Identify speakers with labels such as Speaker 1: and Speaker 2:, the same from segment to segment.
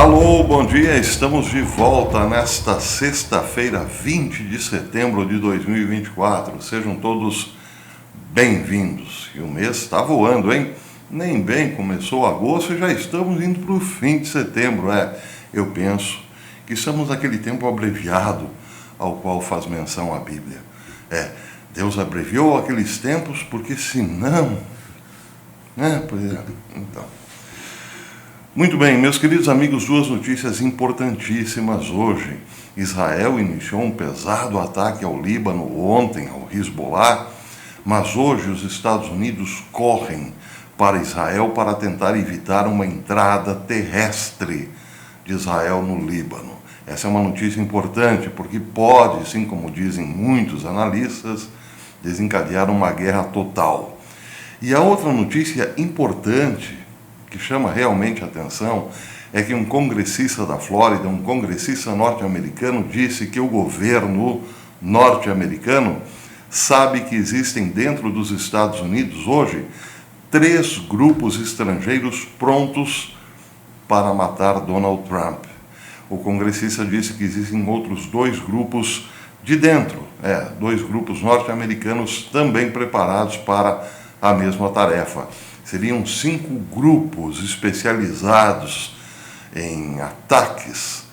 Speaker 1: Alô, bom dia, estamos de volta nesta sexta-feira, 20 de setembro de 2024. Sejam todos bem-vindos. E o mês está voando, hein? Nem bem começou agosto e já estamos indo para o fim de setembro. Eu penso que estamos naquele tempo abreviado ao qual faz menção a Bíblia. Deus abreviou aqueles tempos porque senão... Então... Muito bem, meus queridos amigos, duas notícias importantíssimas hoje. Israel iniciou um pesado ataque ao Líbano ontem, ao Hezbollah, mas hoje os Estados Unidos correm para Israel para tentar evitar uma entrada terrestre de Israel no Líbano. Essa é uma notícia importante porque pode, assim como dizem muitos analistas, desencadear uma guerra total. E a outra notícia importante que chama realmente a atenção é que um congressista da Flórida, um congressista norte-americano, disse que o governo norte-americano sabe que existem dentro dos Estados Unidos hoje 3 grupos estrangeiros prontos para matar Donald Trump. O congressista disse que existem outros 2 grupos de dentro, 2 grupos norte-americanos também preparados para a mesma tarefa. Seriam 5 grupos especializados em ataques,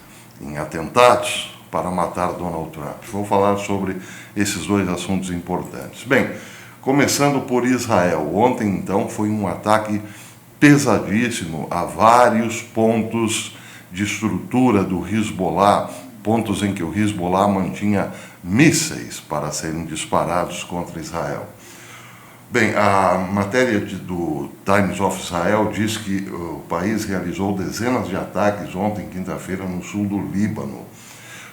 Speaker 1: em atentados para matar Donald Trump. Vou falar sobre esses 2 assuntos importantes. Bem, começando por Israel. Ontem, então, foi um ataque pesadíssimo a vários pontos de estrutura do Hezbollah, pontos em que o Hezbollah mantinha mísseis para serem disparados contra Israel. Bem, a matéria do Times of Israel diz que o país realizou dezenas de ataques ontem, quinta-feira, no sul do Líbano.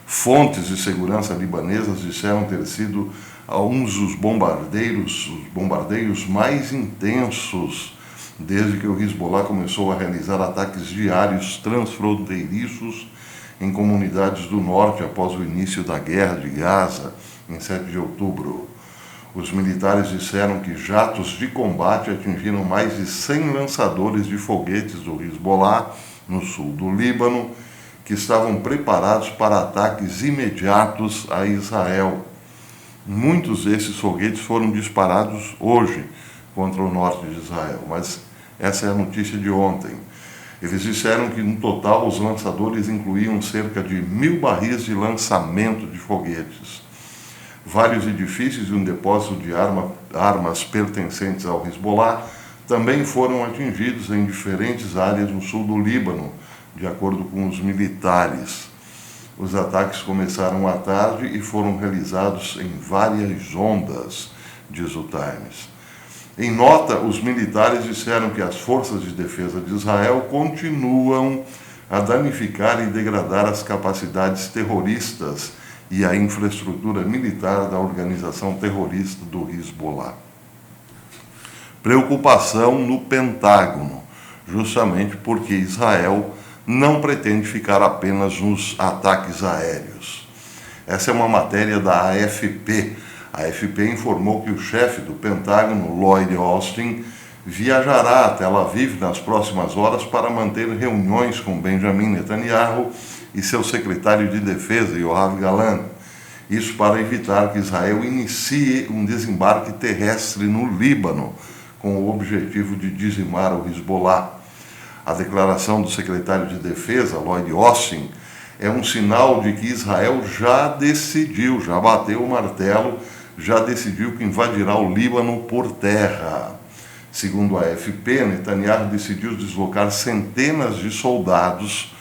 Speaker 1: Fontes de segurança libanesas disseram ter sido alguns dos bombardeios mais intensos desde que o Hezbollah começou a realizar ataques diários transfronteiriços em comunidades do norte após o início da guerra de Gaza, em 7 de outubro. Os militares disseram que jatos de combate atingiram mais de 100 lançadores de foguetes do Hezbollah, no sul do Líbano, que estavam preparados para ataques imediatos a Israel. Muitos desses foguetes foram disparados hoje contra o norte de Israel, mas essa é a notícia de ontem. Eles disseram que, no total, os lançadores incluíam cerca de 1.000 barris de lançamento de foguetes. Vários edifícios e um depósito de armas pertencentes ao Hezbollah também foram atingidos em diferentes áreas no sul do Líbano, de acordo com os militares. Os ataques começaram à tarde e foram realizados em várias ondas, diz o Times. Em nota, os militares disseram que as forças de defesa de Israel continuam a danificar e degradar as capacidades terroristas e a infraestrutura militar da organização terrorista do Hezbollah. Preocupação no Pentágono, justamente porque Israel não pretende ficar apenas nos ataques aéreos. Essa é uma matéria da AFP. A AFP informou que o chefe do Pentágono, Lloyd Austin, viajará a Tel Aviv nas próximas horas para manter reuniões com Benjamin Netanyahu e seu secretário de Defesa, Yoav Gallant. Isso para evitar que Israel inicie um desembarque terrestre no Líbano, com o objetivo de dizimar o Hezbollah. A declaração do secretário de Defesa, Lloyd Austin, é um sinal de que Israel já decidiu, já bateu o martelo, já decidiu que invadirá o Líbano por terra. Segundo a AFP, Netanyahu decidiu deslocar centenas de soldados,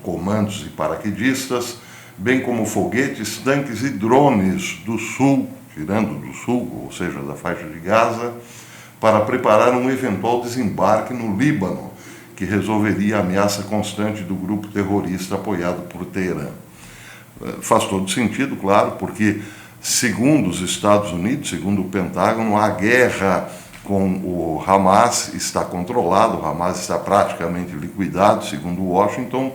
Speaker 1: comandos e paraquedistas, bem como foguetes, tanques e drones do sul, tirando do sul, ou seja, da faixa de Gaza, para preparar um eventual desembarque no Líbano, que resolveria a ameaça constante do grupo terrorista apoiado por Teherã. Faz todo sentido, claro, porque, segundo os Estados Unidos, segundo o Pentágono, a guerra com o Hamas está controlada, o Hamas está praticamente liquidado, segundo Washington,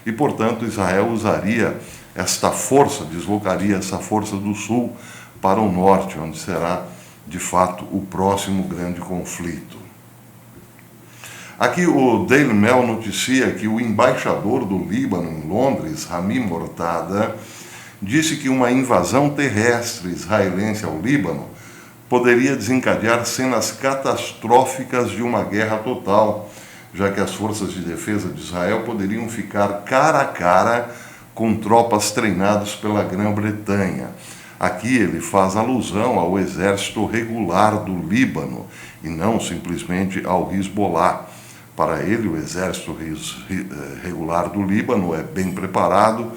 Speaker 1: e, portanto, Israel usaria esta força, deslocaria essa força do sul para o norte, onde será, de fato, o próximo grande conflito. Aqui o Daily Mail noticia que o embaixador do Líbano em Londres, Rami Mortada, disse que uma invasão terrestre israelense ao Líbano poderia desencadear cenas catastróficas de uma guerra total, já que as forças de defesa de Israel poderiam ficar cara a cara com tropas treinadas pela Grã-Bretanha. Aqui ele faz alusão ao exército regular do Líbano e não simplesmente ao Hezbollah. Para ele, o exército regular do Líbano é bem preparado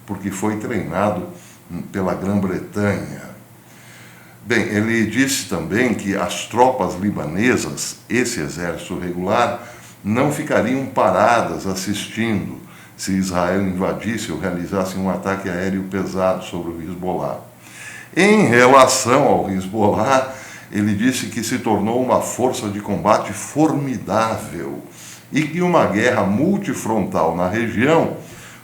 Speaker 1: porque foi treinado pela Grã-Bretanha. Bem, ele disse também que as tropas libanesas, esse exército regular, não ficariam paradas assistindo se Israel invadisse ou realizasse um ataque aéreo pesado sobre o Hezbollah. Em relação ao Hezbollah, ele disse que se tornou uma força de combate formidável e que uma guerra multifrontal na região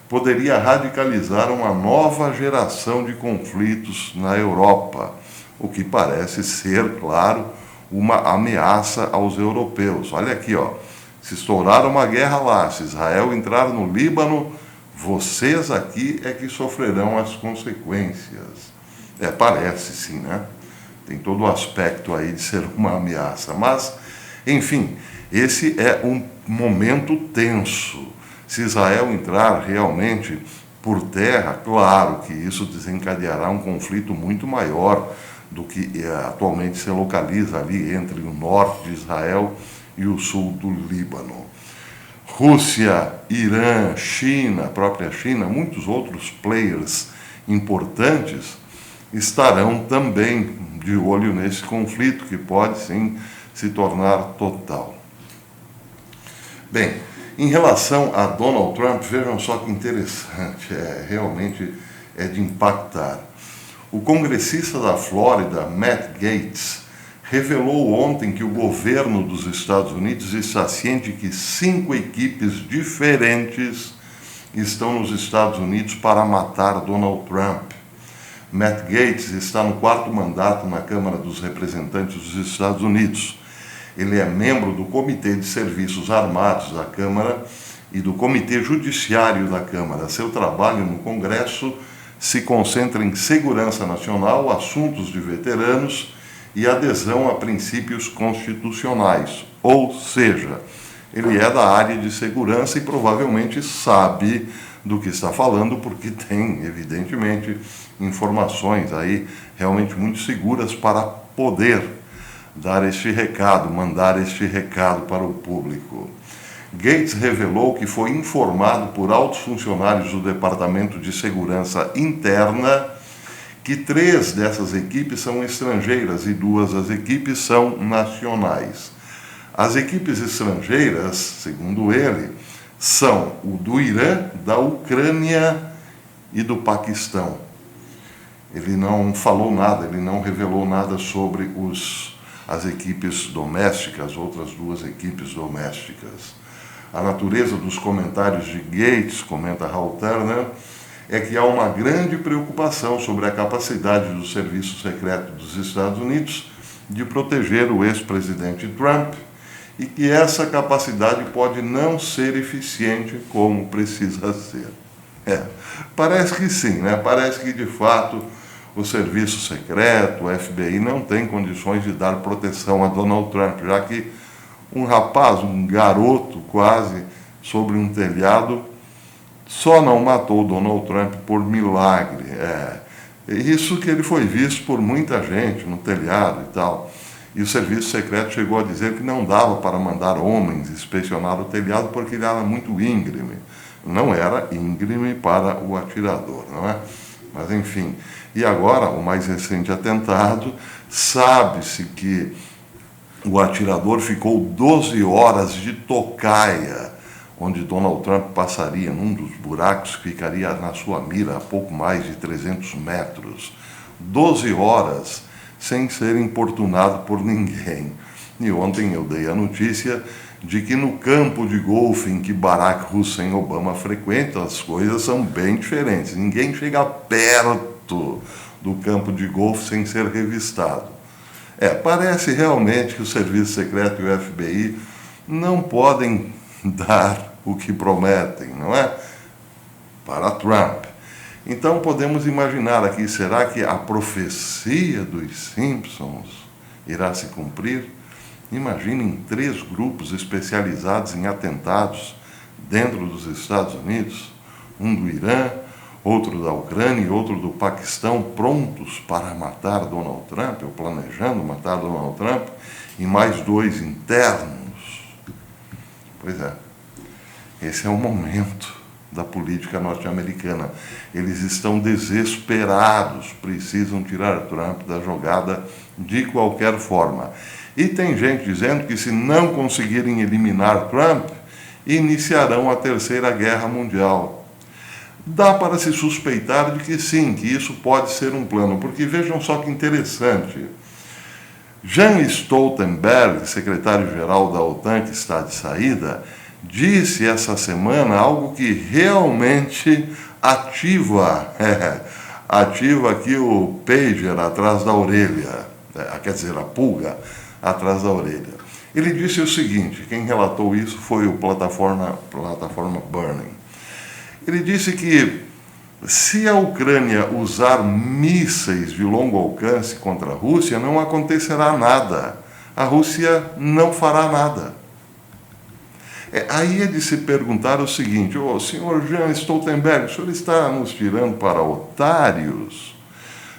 Speaker 1: poderia radicalizar uma nova geração de conflitos na Europa, o que parece ser, claro, uma ameaça aos europeus. Olha aqui, ó, se estourar uma guerra lá, se Israel entrar no Líbano, vocês aqui é que sofrerão as consequências. Parece sim, né? Tem todo o aspecto aí de ser uma ameaça, mas, enfim, esse é um momento tenso. Se Israel entrar realmente por terra, claro que isso desencadeará um conflito muito maior do que atualmente se localiza ali entre o norte de Israel e o sul do Líbano. Rússia, Irã, China, a própria China, muitos outros players importantes estarão também de olho nesse conflito, que pode sim se tornar total. Bem, em relação a Donald Trump, vejam só que interessante, realmente é de impactar. O congressista da Flórida, Matt Gaetz, revelou ontem que o governo dos Estados Unidos está ciente que 5 equipes diferentes estão nos Estados Unidos para matar Donald Trump. Matt Gaetz está no 4º mandato na Câmara dos Representantes dos Estados Unidos. Ele é membro do Comitê de Serviços Armados da Câmara e do Comitê Judiciário da Câmara. Seu trabalho no Congresso se concentra em segurança nacional, assuntos de veteranos e adesão a princípios constitucionais. Ou seja, ele é da área de segurança e provavelmente sabe do que está falando, porque tem, evidentemente, informações aí realmente muito seguras para poder dar este recado, mandar este recado para o público. Gaetz revelou que foi informado por altos funcionários do Departamento de Segurança Interna que 3 dessas equipes são estrangeiras e 2 das equipes são nacionais. As equipes estrangeiras, segundo ele, são o do Irã, da Ucrânia e do Paquistão. Ele não falou nada, ele não revelou nada sobre as equipes domésticas, outras 2 equipes domésticas. A natureza dos comentários de Gaetz, comenta Hal Turner, é que há uma grande preocupação sobre a capacidade do Serviço Secreto dos Estados Unidos de proteger o ex-presidente Trump e que essa capacidade pode não ser eficiente como precisa ser. Parece que sim, né? Parece que de fato o Serviço Secreto, o FBI, não tem condições de dar proteção a Donald Trump, já que um rapaz, um garoto quase, sobre um telhado, só não matou Donald Trump por milagre. Isso que ele foi visto por muita gente no telhado e tal. E o Serviço Secreto chegou a dizer que não dava para mandar homens inspecionar o telhado porque ele era muito íngreme. Não era íngreme para o atirador, não é? Mas enfim. E agora, o mais recente atentado, sabe-se que o atirador ficou 12 horas de tocaia, onde Donald Trump passaria num dos buracos que ficaria na sua mira a pouco mais de 300 metros. 12 horas sem ser importunado por ninguém. E ontem eu dei a notícia de que no campo de golfe em que Barack Hussein Obama frequenta, as coisas são bem diferentes. Ninguém chega perto do campo de golfe sem ser revistado. Parece realmente que o Serviço Secreto e o FBI não podem dar o que prometem, não é? Para Trump. Então podemos imaginar aqui, será que a profecia dos Simpsons irá se cumprir? Imaginem 3 grupos especializados em atentados dentro dos Estados Unidos, um do Irã, outro da Ucrânia e outro do Paquistão, prontos para matar Donald Trump, ou planejando matar Donald Trump, e mais 2 internos. Pois é, esse é o momento da política norte-americana. Eles estão desesperados, precisam tirar Trump da jogada de qualquer forma. E tem gente dizendo que se não conseguirem eliminar Trump, iniciarão a Terceira Guerra Mundial. Dá para se suspeitar de que sim, que isso pode ser um plano, porque vejam só que interessante. Jens Stoltenberg, secretário-geral da OTAN, que está de saída, disse essa semana algo que realmente ativa aqui o pager atrás da orelha, quer dizer, a pulga atrás da orelha. Ele disse o seguinte, quem relatou isso foi o plataforma Burning. Ele disse que se a Ucrânia usar mísseis de longo alcance contra a Rússia, não acontecerá nada. A Rússia não fará nada. Aí é de se perguntar o seguinte, senhor Jens Stoltenberg, o senhor está nos tirando para otários?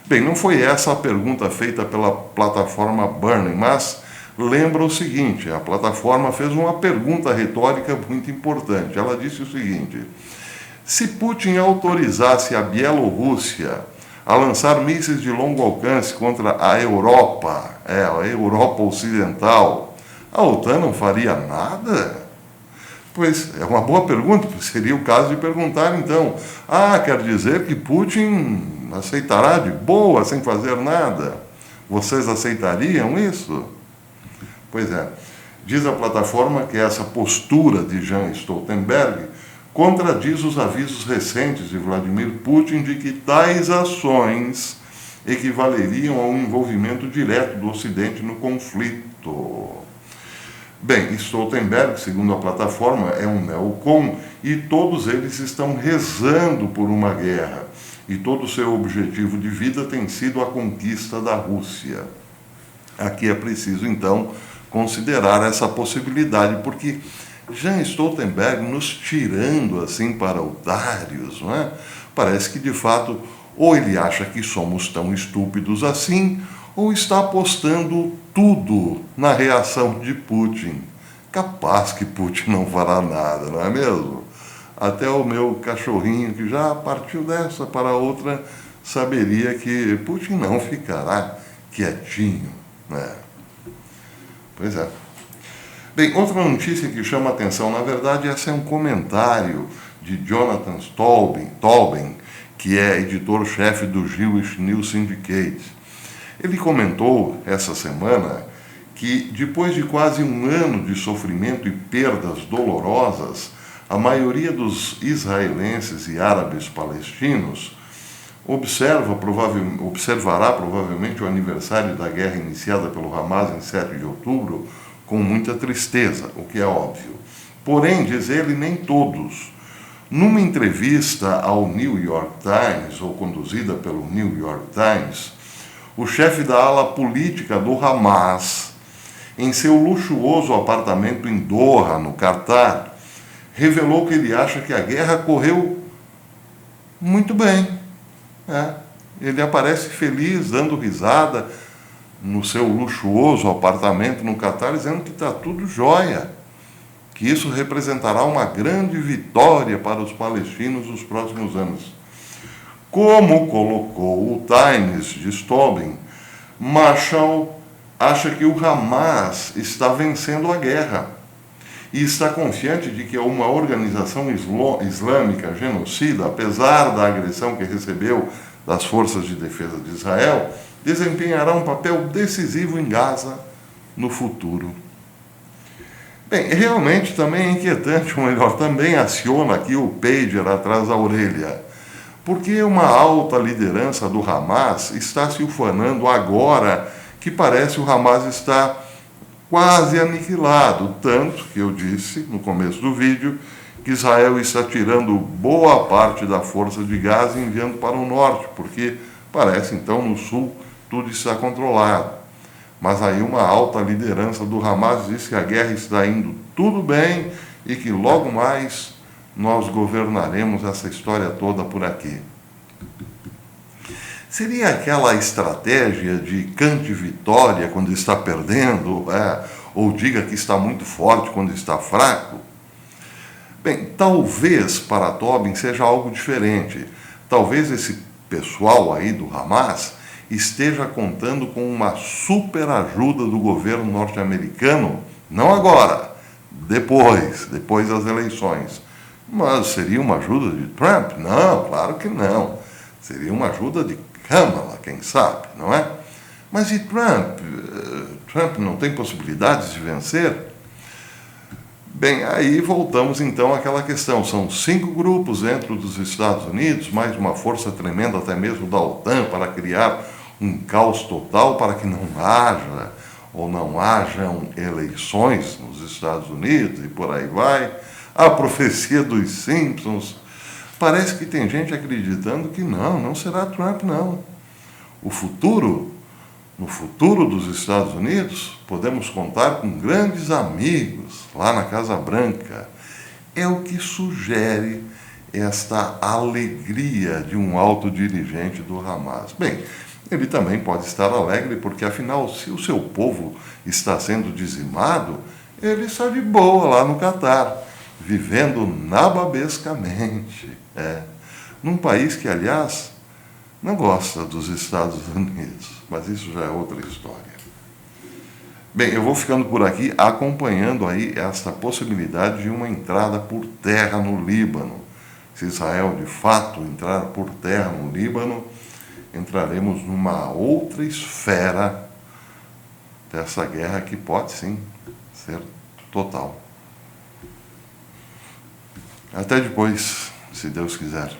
Speaker 1: Bem, não foi essa a pergunta feita pela plataforma Burning, mas lembra o seguinte, a plataforma fez uma pergunta retórica muito importante. Ela disse o seguinte, se Putin autorizasse a Bielorrússia a lançar mísseis de longo alcance contra a Europa, a Europa Ocidental, a OTAN não faria nada? Pois é uma boa pergunta, seria o caso de perguntar então, quer dizer que Putin aceitará de boa, sem fazer nada? Vocês aceitariam isso? Pois é, diz a plataforma que essa postura de Jens Stoltenberg contradiz os avisos recentes de Vladimir Putin de que tais ações equivaleriam a um envolvimento direto do Ocidente no conflito. Bem, Stoltenberg, segundo a plataforma, é um neocon e todos eles estão rezando por uma guerra. E todo o seu objetivo de vida tem sido a conquista da Rússia. Aqui é preciso, então, considerar essa possibilidade, porque Jens Stoltenberg nos tirando assim para otários, não é? Parece que, de fato, ou ele acha que somos tão estúpidos assim, ou está apostando tudo na reação de Putin. Capaz que Putin não fará nada, não é mesmo? Até o meu cachorrinho, que já partiu dessa para outra, saberia que Putin não ficará quietinho, né? Pois é. Bem, outra notícia que chama a atenção, na verdade, essa é um comentário de Jonathan Tobin, que é editor-chefe do Jewish News Syndicate. Ele comentou essa semana que, depois de quase um ano de sofrimento e perdas dolorosas, a maioria dos israelenses e árabes palestinos observará provavelmente o aniversário da guerra iniciada pelo Hamas em 7 de outubro com muita tristeza, o que é óbvio. Porém, diz ele, nem todos. Numa entrevista ao New York Times, ou conduzida pelo New York Times, o chefe da ala política do Hamas, em seu luxuoso apartamento em Doha, no Catar, revelou que ele acha que a guerra correu muito bem. Ele aparece feliz, dando risada no seu luxuoso apartamento no Catar, dizendo que está tudo jóia, que isso representará uma grande vitória para os palestinos nos próximos anos. Como colocou o Times de Stobin, Marshall acha que o Hamas está vencendo a guerra e está confiante de que uma organização islâmica genocida, apesar da agressão que recebeu das forças de defesa de Israel, desempenhará um papel decisivo em Gaza no futuro. Bem, realmente também é inquietante, ou melhor, também aciona aqui o pager atrás da orelha, porque uma alta liderança do Hamas está se ufanando agora que parece o Hamas está quase aniquilado, tanto que eu disse no começo do vídeo que Israel está tirando boa parte da força de Gaza e enviando para o norte, porque parece então no sul tudo está controlado. Mas aí uma alta liderança do Hamas diz que a guerra está indo tudo bem e que logo mais nós governaremos essa história toda por aqui. Seria aquela estratégia de cante vitória quando está perdendo, ou diga que está muito forte quando está fraco? Bem, talvez para Tobin seja algo diferente. Talvez esse pessoal aí do Hamas esteja contando com uma super ajuda do governo norte-americano, não agora, depois das eleições. Mas seria uma ajuda de Trump? Não, claro que não. Seria uma ajuda de Kamala, quem sabe, não é? Mas e Trump? Trump não tem possibilidades de vencer? Bem, aí voltamos então àquela questão. São 5 grupos dentro dos Estados Unidos, mais uma força tremenda até mesmo da OTAN para criar um caos total para que não haja ou não hajam eleições nos Estados Unidos e por aí vai. A profecia dos Simpsons. Parece que tem gente acreditando que não será Trump, não. No futuro dos Estados Unidos, podemos contar com grandes amigos lá na Casa Branca. É o que sugere esta alegria de um alto dirigente do Hamas. Bem, ele também pode estar alegre porque, afinal, se o seu povo está sendo dizimado, ele está de boa lá no Catar, vivendo nababescamente. Num país que, aliás, não gosta dos Estados Unidos, mas isso já é outra história. Bem, eu vou ficando por aqui acompanhando aí esta possibilidade de uma entrada por terra no Líbano. Se Israel de fato entrar por terra no Líbano, entraremos numa outra esfera dessa guerra que pode sim ser total. Até depois, se Deus quiser.